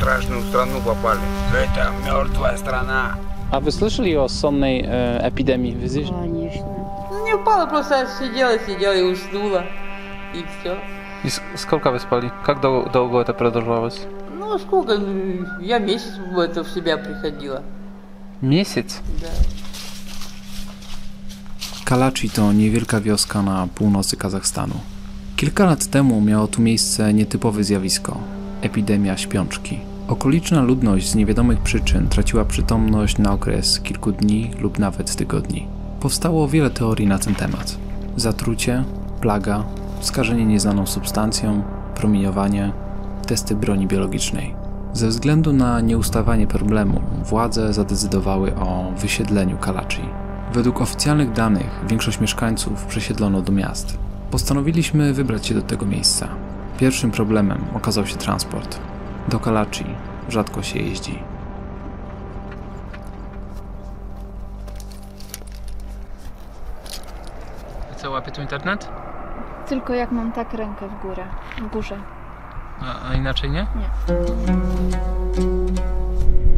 страшную страну попали. Это мертвая страна. А вы слышали о сонной эпидемии? Конечно. Не упала, просто сидела и уснула. И все. И сколько вы спали? Как долго это продолжалось? Ну, сколько? Я месяц в себя приходила. Месяц? Да. Kalachi to niewielka wioska na północy Kazachstanu. Kilka lat temu miało tu miejsce nietypowe zjawisko – epidemia śpiączki. Okoliczna ludność z niewiadomych przyczyn traciła przytomność na okres kilku dni lub nawet tygodni. Powstało wiele teorii na ten temat. Zatrucie, plaga, skażenie nieznaną substancją, promieniowanie, testy broni biologicznej. Ze względu na nieustawanie problemu władze zadecydowały o wysiedleniu Kalachi. Według oficjalnych danych większość mieszkańców przesiedlono do miast. Postanowiliśmy wybrać się do tego miejsca. Pierwszym problemem okazał się transport. Do Kalachi rzadko się jeździ. Co, łapie tu internet? Tylko jak mam tak rękę w górze. A inaczej nie? Nie.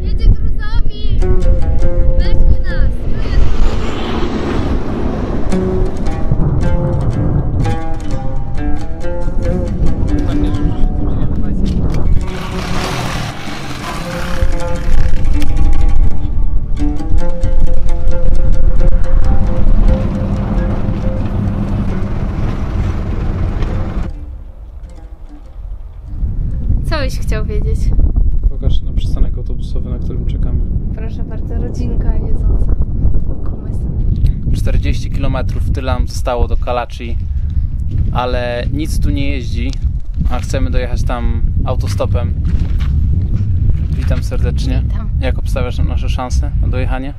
Jedzie gruzowi! Weźmy nas! Co byś chciał wiedzieć? Pokaż na przystanek autobusowy, na którym czekamy. Proszę bardzo, rodzinka jedząca kumys. 40 km tyle nam zostało do Kalachi, ale nic tu nie jeździ, a chcemy dojechać tam autostopem. Witam serdecznie. Witam. Jak obstawiasz nasze szanse na dojechanie?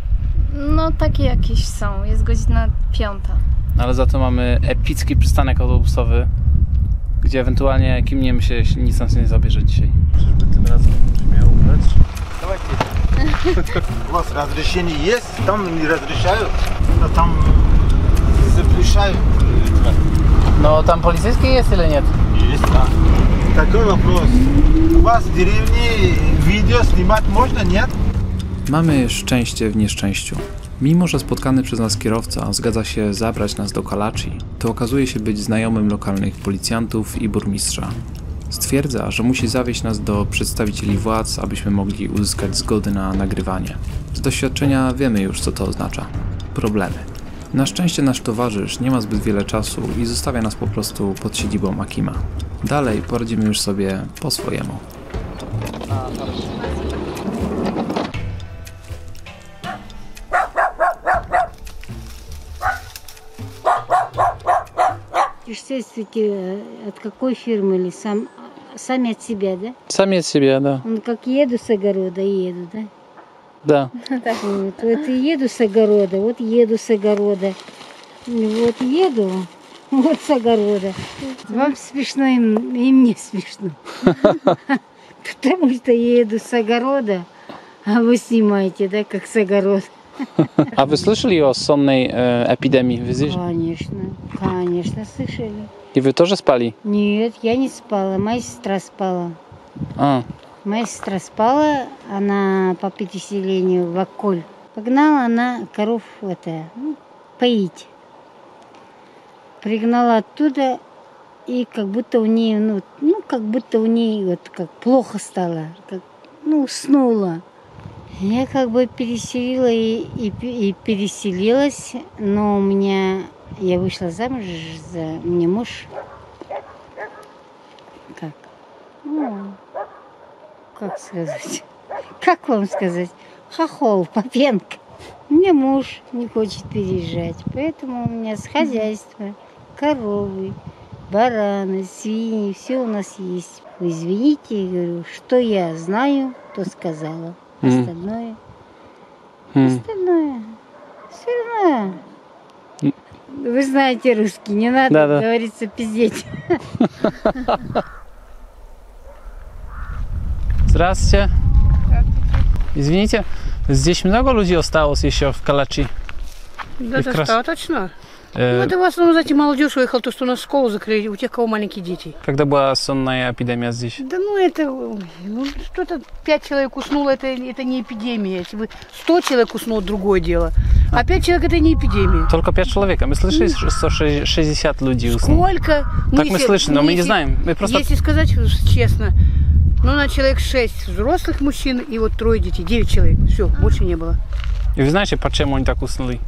No takie jakieś są, jest godzina 5. Ale za to mamy epicki przystanek autobusowy, gdzie ewentualnie kimniemy się, jeśli nic nas nie zabierze dzisiaj. Czyżby tym razem będziemy miał ubrać? У вас разрешение есть? Там не разрешают, а там запрещают. No tam policyjski jest или нет? Есть, да. Такой вопрос. У вас в деревне видео снимать можно, нет? Mamy szczęście w nieszczęściu. Mimo że spotkany przez nas kierowca zgadza się zabrać nas do Kalachi, to okazuje się być znajomym lokalnych policjantów i burmistrza. Stwierdza, że musi zawieźć nas do przedstawicieli władz, abyśmy mogli uzyskać zgody na nagrywanie. Z doświadczenia wiemy już, co to oznacza. Problemy. Na szczęście nasz towarzysz nie ma zbyt wiele czasu i zostawia nas po prostu pod siedzibą Akima. Dalej poradzimy już sobie po swojemu. Путешествуете от какой фирмы или сами от себя, да? Сами от себя, да. Как еду с огорода, еду, да? Да. Вот еду с огорода, вот еду с огорода. Вот еду, вот с огорода. Вам смешно, и мне смешно. Потому что я еду с огорода, а вы снимаете, да, как с огорода. А вы слышали о сонной эпидемии? Конечно, слышали. И вы тоже спали? Нет, я не спала, моя сестра спала. А. Моя сестра спала, она по переселению в Акколь. Погнала она коров поить. Пригнала оттуда, и как будто у нее, как плохо стало, уснула. Я как бы переселила и переселилась, но я вышла замуж мне муж, как вам сказать, хохол, Попенко. Мне муж не хочет переезжать, поэтому у меня с хозяйства коровы, бараны, свиньи, все у нас есть. Вы извините, я говорю, что я знаю, то сказала. Остальное. Все равно. Вы знаете русский, не надо, Да. говорится, пиздеть. Здравствуйте. Извините, здесь много людей осталось еще в Калачи? Да, достаточно. Ну, это в основном, знаете, молодежь уехала, то, что у нас школу закрыли, у тех, кого маленькие дети. Когда была сонная эпидемия здесь? Да ну это, ну, что-то 5 человек уснуло, это не эпидемия. Если бы 100 человек уснуло, другое дело. А 5 человек это не эпидемия. Только 5 человек, а мы слышали, что 160 людей уснуло. Сколько? Так мы слышим, но мы не знаем. Мы просто... Если сказать честно, ну на человек 6 взрослых мужчин и вот 3 детей, 9 человек. Все, больше не было. И вы знаете, почему они так уснули?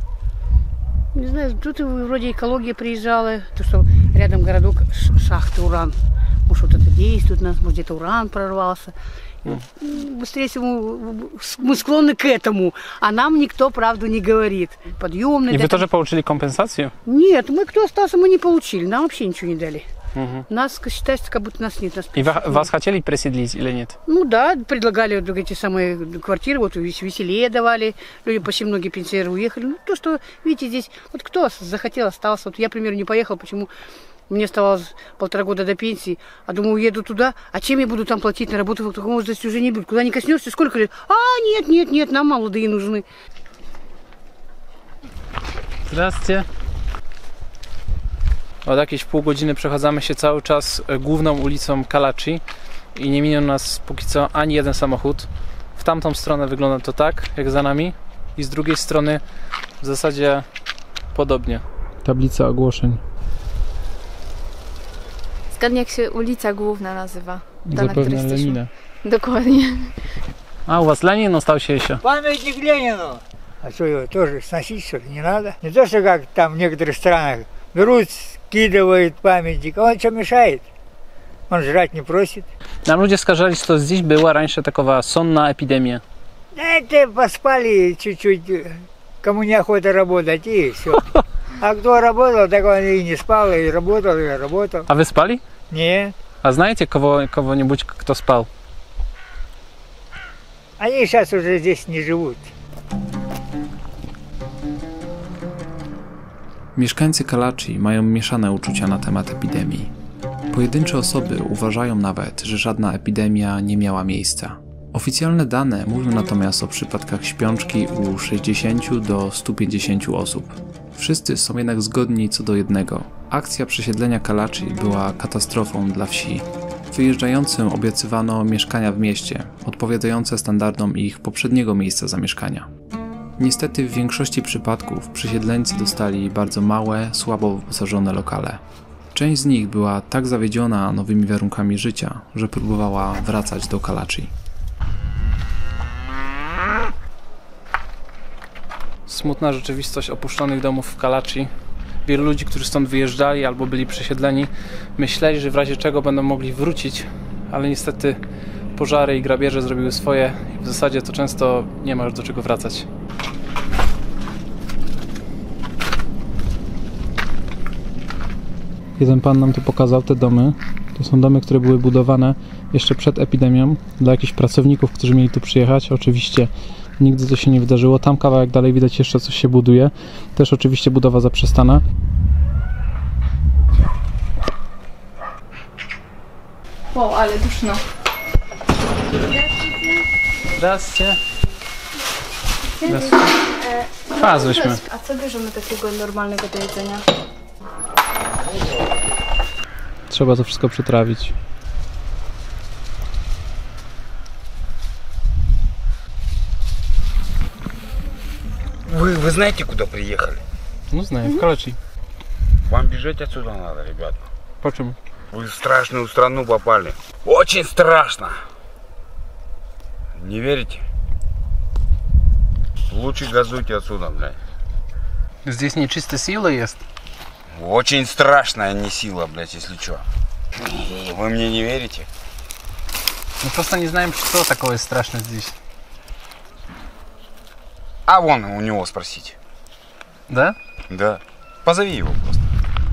Не знаю, тут вроде экология приезжала, то что рядом городок шахты уран. Может, вот это действует у нас, может, где-то уран прорвался. Быстрее всего мы склонны к этому, а нам никто правду не говорит. Подъемный. И вы тоже получили компенсацию? Нет, мы кто остался, мы не получили, нам вообще ничего не дали. Нас считается, как будто нас нет. Нас и вас хотели переселить или нет? Ну да, предлагали вот эти самые квартиры, вот веселее давали. Люди, почти многие пенсионеры уехали. Ну то, что, видите, здесь, вот кто захотел, остался. Вот я, например, не поехал, почему? Мне оставалось 1,5 года до пенсии, а думаю, уеду туда, а чем я буду там платить на работу, в таком возрасте уже не будет. Куда не коснешься, сколько лет? А, нет, нам молодые нужны. Здравствуйте. Od jakieś pół godziny przechadzamy się cały czas główną ulicą Kalachi i nie minął nas póki co ani jeden samochód. W tamtą stronę wygląda to tak, jak za nami, i z drugiej strony w zasadzie podobnie. Tablica ogłoszeń. Zgadnij, jak się ulica główna nazywa. Zapewne Lenina. Dokładnie. A u was Ленин остался еще? Памятник Ленину. А что его тоже сносить, что ли, не надо? Не то, что как там в некоторых странах берут, скидывают памятник, а он что мешает? Он жрать не просит. Нам люди сказали, что здесь была раньше такая сонная эпидемия. Да это поспали чуть-чуть, кому неохота работать, и все. А кто работал, так он и не спал, и работал, и работал. А вы спали? Нет. А знаете кого-нибудь, кто спал? Они сейчас уже здесь не живут. Mieszkańcy Kalachi mają mieszane uczucia na temat epidemii. Pojedyncze osoby uważają nawet, że żadna epidemia nie miała miejsca. Oficjalne dane mówią natomiast o przypadkach śpiączki u 60 do 150 osób. Wszyscy są jednak zgodni co do jednego. Akcja przesiedlenia Kalachi była katastrofą dla wsi. Wyjeżdżającym obiecywano mieszkania w mieście, odpowiadające standardom ich poprzedniego miejsca zamieszkania. Niestety w większości przypadków przesiedleńcy dostali bardzo małe, słabo wyposażone lokale. Część z nich była tak zawiedziona nowymi warunkami życia, że próbowała wracać do Kalachi. Smutna rzeczywistość opuszczonych domów w Kalachi. Wielu ludzi, którzy stąd wyjeżdżali albo byli przesiedleni, myśleli, że w razie czego będą mogli wrócić, ale niestety pożary i grabieże zrobiły swoje i w zasadzie to często nie ma już do czego wracać. Jeden pan nam tu pokazał te domy. To są domy, które były budowane jeszcze przed epidemią dla jakichś pracowników, którzy mieli tu przyjechać. Oczywiście nigdy to się nie wydarzyło. Tam kawałek dalej widać jeszcze coś się buduje. Też oczywiście budowa zaprzestana. Wow, ale duszno. Здравствуйте. Wpadłyśmy. A co bierzemy takiego normalnego do jedzenia? Trzeba to wszystko przytrawić. Вы знаете, куда приехали? Ну, знаю, в Калачи. Вам бежать отсюда надо, ребята. Почему? Вы в страшную страну попали. Очень страшно. Не верите? Лучше газуйте отсюда, блядь. Здесь нечистая сила есть. Очень страшная не сила, блядь, если что. Вы мне не верите? Мы просто не знаем, что такое страшно здесь. А вон у него спросите. Да? Да. Позови его просто.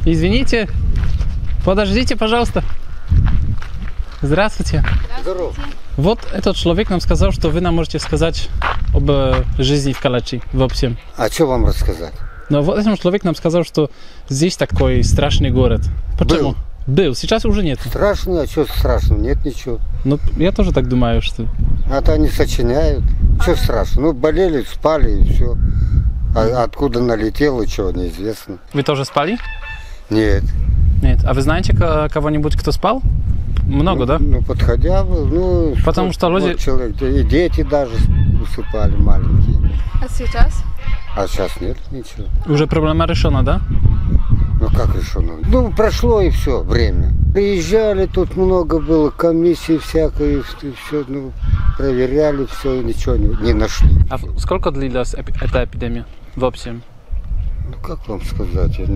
Извините. Подождите, пожалуйста. Здравствуйте. Здорово. Вот этот человек нам сказал, что вы нам можете сказать об жизни в Калачи, в общем. А что вам рассказать? Но вот этот человек нам сказал, что здесь такой страшный город. Почему? Был. Сейчас уже нет. Страшный? А что страшного? Нет ничего. Ну, я тоже так думаю, что... А то они сочиняют. Что страшно? Ну, болели, спали и все. А откуда налетело, чего, неизвестно. Вы тоже спали? Нет. Нет. А вы знаете кого-нибудь, кто спал? Много, да? Ну, подходя, ну... Потому что люди... Человек, и дети даже усыпали маленькие. А сейчас? А сейчас нет ничего. Уже проблема решена, да? Ну, как решено? Ну, прошло и все, время. Приезжали, тут много было комиссий всякой, все, ну, проверяли, все, ничего не нашли. А сколько длилась эта эпидемия в общем? Ну, как вам сказать? Я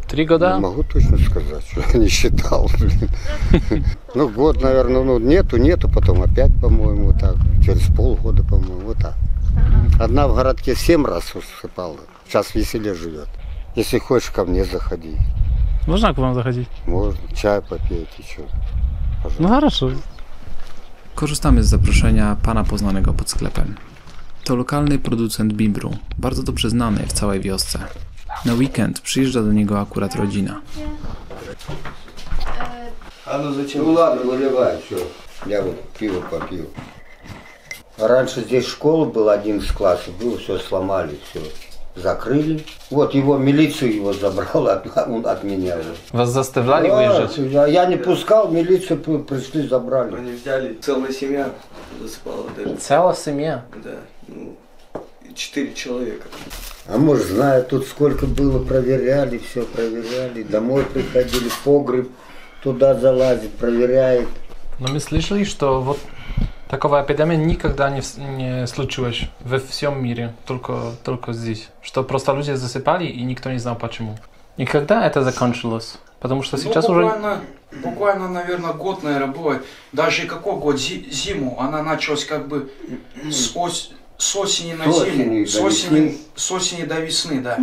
3 года? Не могу точно сказать, что я не считал. Ну, год, наверное, ну, нету, потом опять, по-моему, так. Через полгода, по-моему, вот так. Одна в городке 7 раз усыпала. Сейчас в Веселе живет. Если хочешь, ко мне заходи. Można k wam zachodzić? Można, czaj popijać i co. No хорошо. Korzystamy z zaproszenia pana poznanego pod sklepem. To lokalny producent bimbru, bardzo dobrze znany w całej wiosce. Na weekend przyjeżdża do niego akurat rodzina. А ну зачем? Ну ладно, выливай, все. Я вот пиво попил. Раньше здесь школа была, 11 классов, было, все сломали, все. Закрыли. Вот его, милицию его забрала от меня. Вас заставляли выезжать? Я не пускал, милицию пришли, забрали. Они взяли, целая семья засыпала даже. Целая семья? Да, ну, 4 человека. А может, знаю, тут сколько было, проверяли, все проверяли. Домой приходили, погреб туда залазит, проверяет. Но мы слышали, что вот такого эпидемия никогда не случилось во всем мире, только здесь. Что просто люди засыпали и никто не знал почему. И когда это закончилось? Потому что сейчас Буквально, наверное, год, наверное, было. Даже какой год? Зиму. Она началась как бы с осени на зиму. С осени до весны, да.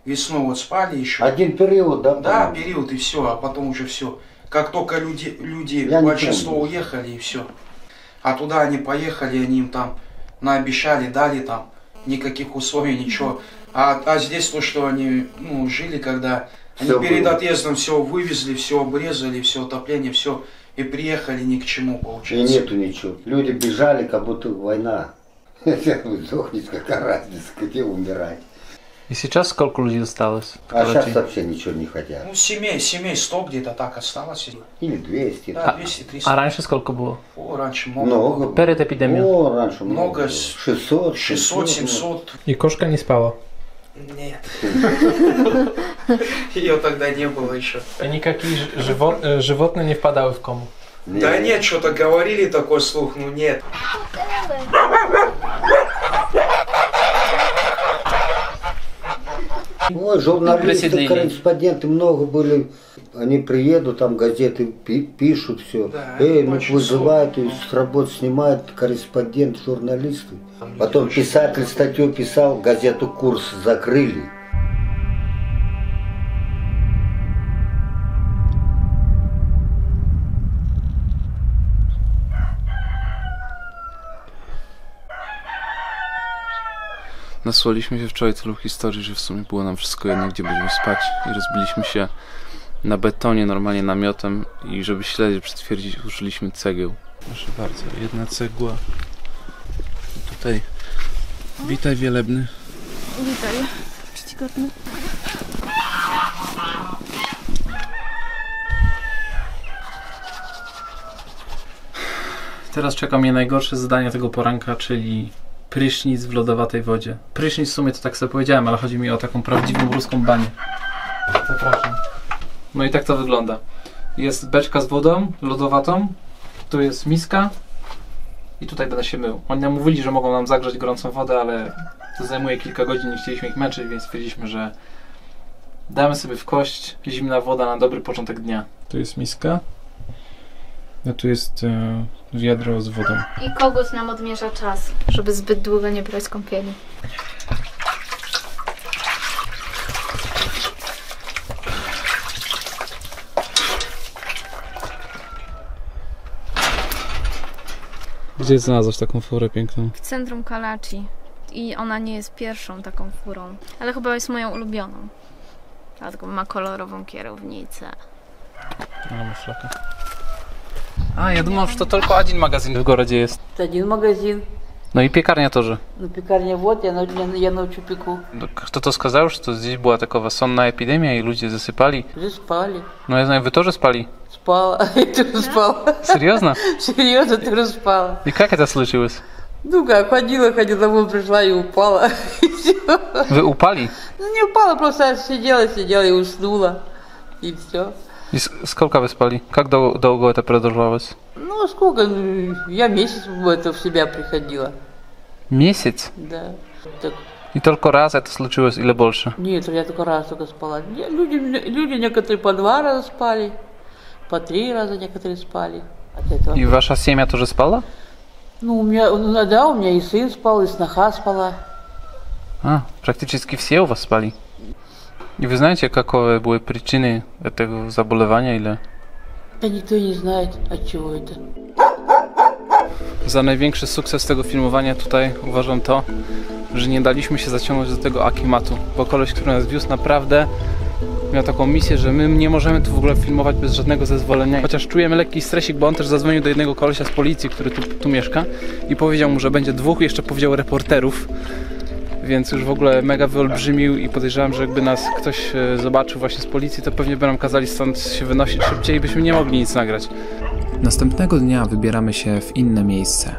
Весной вот спали еще. Один период, да? Да, период и все, а потом уже все. Как только люди большинство уехали и все. А туда они поехали, они им там наобещали, дали там никаких условий, ничего. А здесь то, что они жили, когда они все перед было. отъездом все вывезли, все обрезали, все отопление, все, и приехали ни к чему, получается. И нету ничего. Люди бежали, как будто война. Сдохнуть, какая разница, где умирать. И сейчас сколько людей осталось? А сейчас вообще ничего не хотят. Ну, семей 100 где-то так осталось. Или 200. Да, 200-300. А раньше сколько было? О, раньше много было. Перед эпидемией? О, раньше много. 600, 700. И кошка не спала? Нет. Ее тогда не было еще. И никакие животные не впадали в кому? Да нет, что-то говорили такой слух, ну нет. Ой, журналисты, корреспонденты много были. Они приедут, там газеты пишут все. Да, вызывают, и с работы снимают корреспондент, журналисты. Потом писатель статью писал, газету «Курс» закрыли. Nasłuchaliśmy się wczoraj tylu historii, że w sumie było nam wszystko jedno, gdzie będziemy spać, i rozbiliśmy się na betonie, normalnie namiotem, i żeby śledzie przytwierdzić, użyliśmy cegieł. Proszę bardzo, jedna cegła. I tutaj witaj Wielebny. Witaj, czcigodny. Teraz czeka mnie najgorsze zadanie tego poranka, czyli prysznic w lodowatej wodzie. Prysznic w sumie to tak sobie powiedziałem, ale chodzi mi o taką prawdziwą ruską banię. Zapraszam. No i tak to wygląda. Jest beczka z wodą lodowatą, tu jest miska i tutaj będę się mył. Oni nam mówili, że mogą nam zagrzać gorącą wodę, ale to zajmuje kilka godzin, nie chcieliśmy ich męczyć, więc stwierdziliśmy, że damy sobie w kość zimna woda na dobry początek dnia. Tu jest miska, a tu jest wiadro z wodą. I kogut nam odmierza czas, żeby zbyt długo nie brać kąpieli. Gdzie znalazłeś taką furę piękną? W centrum Kalachi. I ona nie jest pierwszą taką furą, ale chyba jest moją ulubioną. Dlatego ma kolorową kierownicę. Mamy flakę. A, ja думал, что только один магазин в городе есть. Один магазин. No i piekarnia тоже. Ну, пекарня вот, я ночью пеку. Кто-то сказал, что здесь была такая сонная эпидемия, и люди засыпали. Люди спали. Ну, я знаю, вы тоже спали? Спала, я тоже спала. Серьезно? Серьезно, тоже спала. И как это случилось? Ну как, ходила, домой пришла и упала. И все. Вы упали? Ну не упала, просто сидела и уснула. И все. И сколько вы спали? Как долго это продолжалось? Ну сколько? Я месяц в себя приходила. Месяц? Да. Так. И только раз это случилось или больше? Нет, я только раз спала. Люди некоторые по 2 раза спали, по 3 раза некоторые спали. И ваша семья тоже спала? Ну, у меня и сын спал, и сноха спала. Практически все у вас спали? И вы знаете, какие были причины этого заболевания или? Да никто не знает, от чего это. Za największy sukces tego filmowania tutaj uważam to, że nie daliśmy się zaciągnąć do tego akimatu, bo koleś, który nas wiózł, naprawdę miał taką misję, że my nie możemy tu w ogóle filmować bez żadnego zezwolenia. Chociaż czujemy lekki stresik, bo on też zadzwonił do jednego kolesia z policji, który tu mieszka i powiedział mu, że będzie 2, jeszcze powiedział reporterów, więc już w ogóle mega wyolbrzymił i podejrzewam, że jakby nas ktoś zobaczył właśnie z policji, to pewnie by nam kazali stąd się wynosić szybciej i byśmy nie mogli nic nagrać. Następnego dnia wybieramy się w inne miejsce.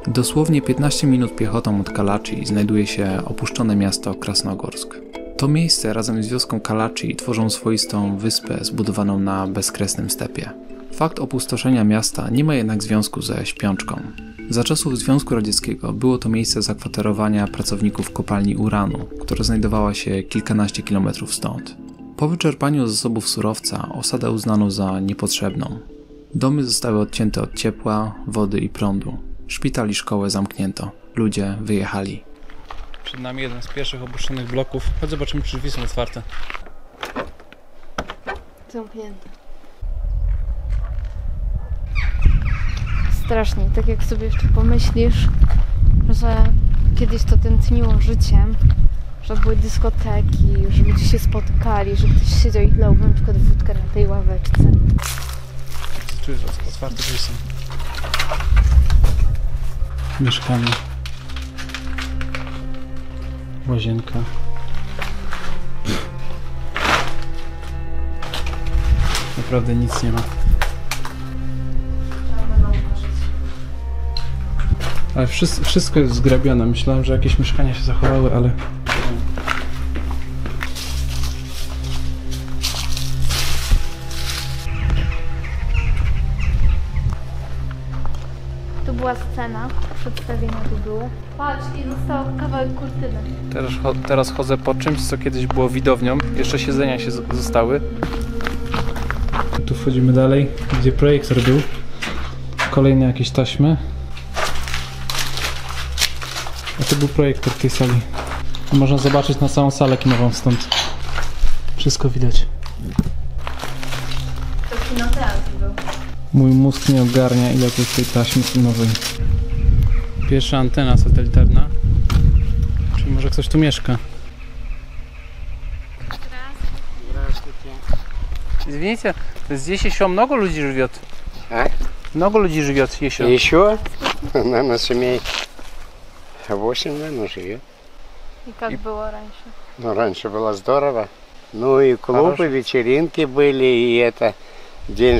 Dosłownie 15 minut piechotą od Kalachi znajduje się opuszczone miasto Krasnogorsk. To miejsce razem z wioską Kalachi tworzą swoistą wyspę zbudowaną na bezkresnym stepie. Fakt opustoszenia miasta nie ma jednak związku ze śpiączką. Za czasów Związku Radzieckiego było to miejsce zakwaterowania pracowników kopalni uranu, która znajdowała się kilkanaście kilometrów stąd. Po wyczerpaniu zasobów surowca osadę uznano za niepotrzebną. Domy zostały odcięte od ciepła, wody i prądu. Szpital i szkołę zamknięto. Ludzie wyjechali. Przed nami jeden z pierwszych opuszczonych bloków. Chodź zobaczymy, czy drzwi są otwarte. Zamknięte. Strasznie, tak jak sobie jeszcze pomyślisz, że kiedyś to tętniło życiem, że były dyskoteki, że ludzie się spotykali, że ktoś siedział i lał na przykład wódkę na tej ławeczce. Czujesz, że otwarte drzwi są. Mieszkanie. Łazienka. Naprawdę nic nie ma. Ale wszystko jest zgrabione. Myślałem, że jakieś mieszkania się zachowały, ale... Tu była scena, przedstawienia tu było. Patrz, i został kawałek kurtyny. Teraz chodzę po czymś, co kiedyś było widownią. Jeszcze siedzenia się zostały. Tu wchodzimy dalej, gdzie projektor był. Kolejne jakieś taśmy. A to był projektor tej sali. Można zobaczyć na całą salę kinową stąd. Wszystko widać. To kinoteatr był. Mój mózg nie ogarnia, ile tu jest tej taśmy filmowej. Pierwsza antena satelitarna. Czyli może ktoś tu mieszka. Извините, здесь еще много людей живет? А? Много людей живет еще? Еще? Наверное, семей 8, наверное, живет. И как было раньше? Ну, раньше было здорово. Ну и клубы, вечеринки были, и это в день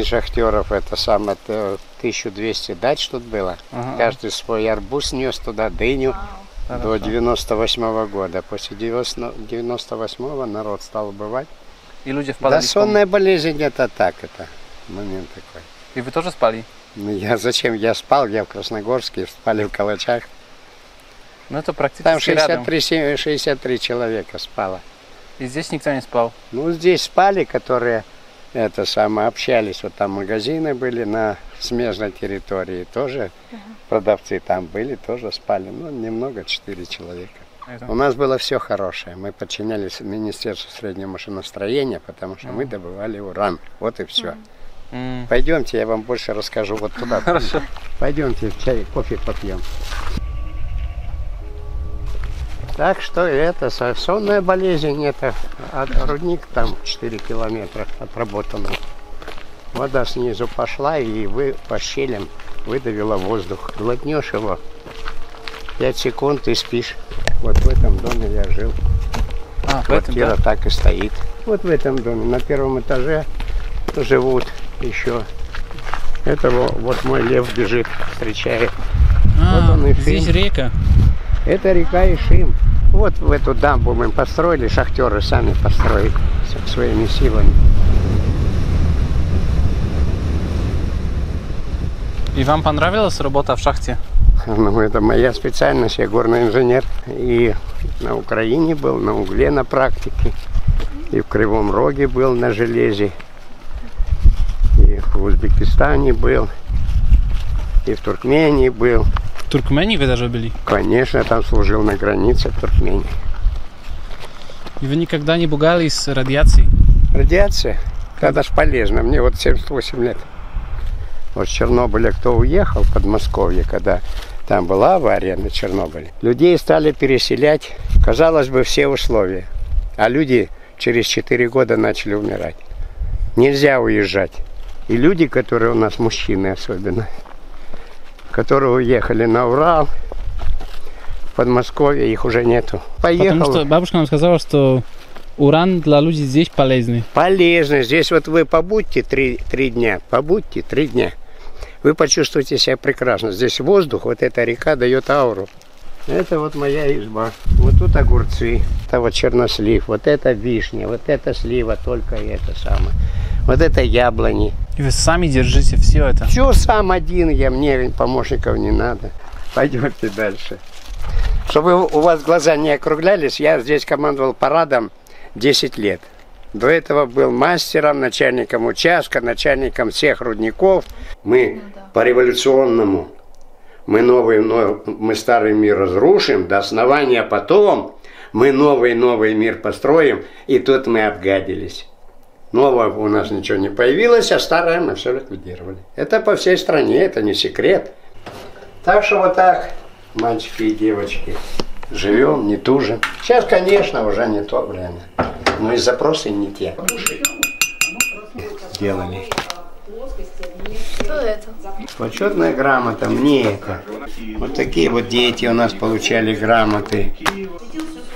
шахтеров, это самое 1200 дач тут было. Ага. Каждый свой арбуз нес туда, дыню. До 98-го года. После 98-го народ стал убывать. И люди впадали да, сонная болезнь это так, это момент такой. И вы тоже спали? Ну, зачем? Я спал, я в Красногорске, спали в Калачах. Ну это практически там рядом. 63 человека спало. И здесь никто не спал? Ну, здесь спали, которые общались. Вот там магазины были на смежной территории. Тоже продавцы там были, тоже спали. Ну, немного, 4 человека. У нас было все хорошее. Мы подчинялись Министерству среднего машиностроения, потому что мы добывали уран. Вот и все. Пойдемте, я вам больше расскажу вот туда. Хорошо. Пойдемте, чай, кофе попьем. Так что это сонная болезнь, это рудник там 4 километра отработанный. Вода снизу пошла и по щелям выдавила воздух. Глотнешь его, 5 секунд ты спишь. Вот в этом доме я жил. Квартира так и стоит. Вот в этом доме. На первом этаже живут еще. Это вот мой лев бежит, встречает. Вот он Ишим. Здесь река. Это река Ишим. Вот в эту дамбу мы построили, шахтеры сами построили своими силами. И вам понравилась работа в шахте? Ну, это моя специальность, я горный инженер. И на Украине был, на угле на практике. И в Кривом Роге был на железе. И в Узбекистане был. И в Туркмении был. В Туркмении вы даже были? Конечно, там служил на границе в Туркмении. И вы никогда не пугались радиации? Радиация? Это ж полезно. Мне вот 78 лет. Вот с Чернобыля кто уехал в Подмосковье, когда там была авария на Чернобыле, людей стали переселять, казалось бы, все условия. А люди через 4 года начали умирать. Нельзя уезжать. И люди, которые у нас, мужчины особенно, которые уехали на Урал, в Подмосковье, их уже нету. Поехал. Потому что бабушка нам сказала, что уран для людей здесь полезный. Полезный. Здесь вот вы побудьте 3 дня, побудьте 3 дня. Вы почувствуете себя прекрасно. Здесь воздух, вот эта река дает ауру. Это вот моя изба. Вот тут огурцы, это вот чернослив, вот это вишня, вот это слива, только это самое. Вот это яблони. И вы сами держите все это? Все сам один, мне помощников не надо. Пойдемте дальше. Чтобы у вас глаза не округлялись, я здесь командовал парадом 10 лет. До этого был мастером, начальником участка, начальником всех рудников. Мы по-революционному, мы старый мир разрушим до основания, потом мы новый мир построим, и тут мы обгадились. Нового у нас ничего не появилось, а старое мы все ликвидировали. Это по всей стране, это не секрет. Так что вот так, мальчики и девочки, живем, не тужим. Сейчас, конечно, уже не то время. Но и запросы не те. Делали. Что это? Почетная грамота, мне это. Вот такие вот дети у нас получали грамоты.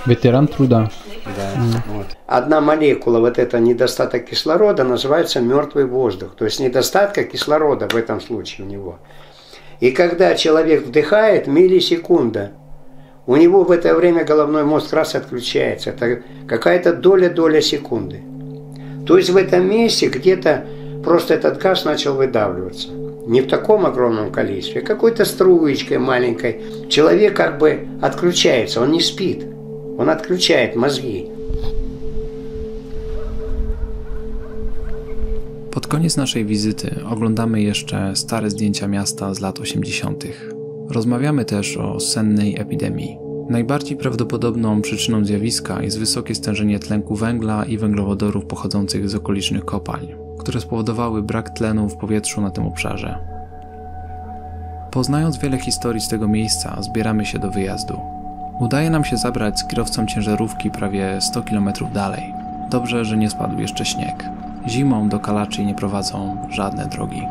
Ветеран труда. Да, вот. Одна молекула, вот это недостаток кислорода, называется мертвый воздух. То есть недостатка кислорода в этом случае у него. И когда человек вдыхает, миллисекунда, у него в это время головной мозг раз отключается. Это какая-то доля секунды. То есть в этом месте где-то просто этот газ начал выдавливаться. Не в таком огромном количестве, а какой-то струечкой маленькой. Человек как бы отключается, он не спит. Он отключает мозги. Pod koniec naszej wizyty oglądamy jeszcze stare zdjęcia miasta z lat 80. Rozmawiamy też o sennej epidemii. Najbardziej prawdopodobną przyczyną zjawiska jest wysokie stężenie tlenku węgla i węglowodorów pochodzących z okolicznych kopalń, które spowodowały brak tlenu w powietrzu na tym obszarze. Poznając wiele historii z tego miejsca, zbieramy się do wyjazdu. Udaje nam się zabrać z kierowcą ciężarówki prawie 100 km dalej. Dobrze, że nie spadł jeszcze śnieg. Zimą do Kalaczy nie prowadzą żadne drogi.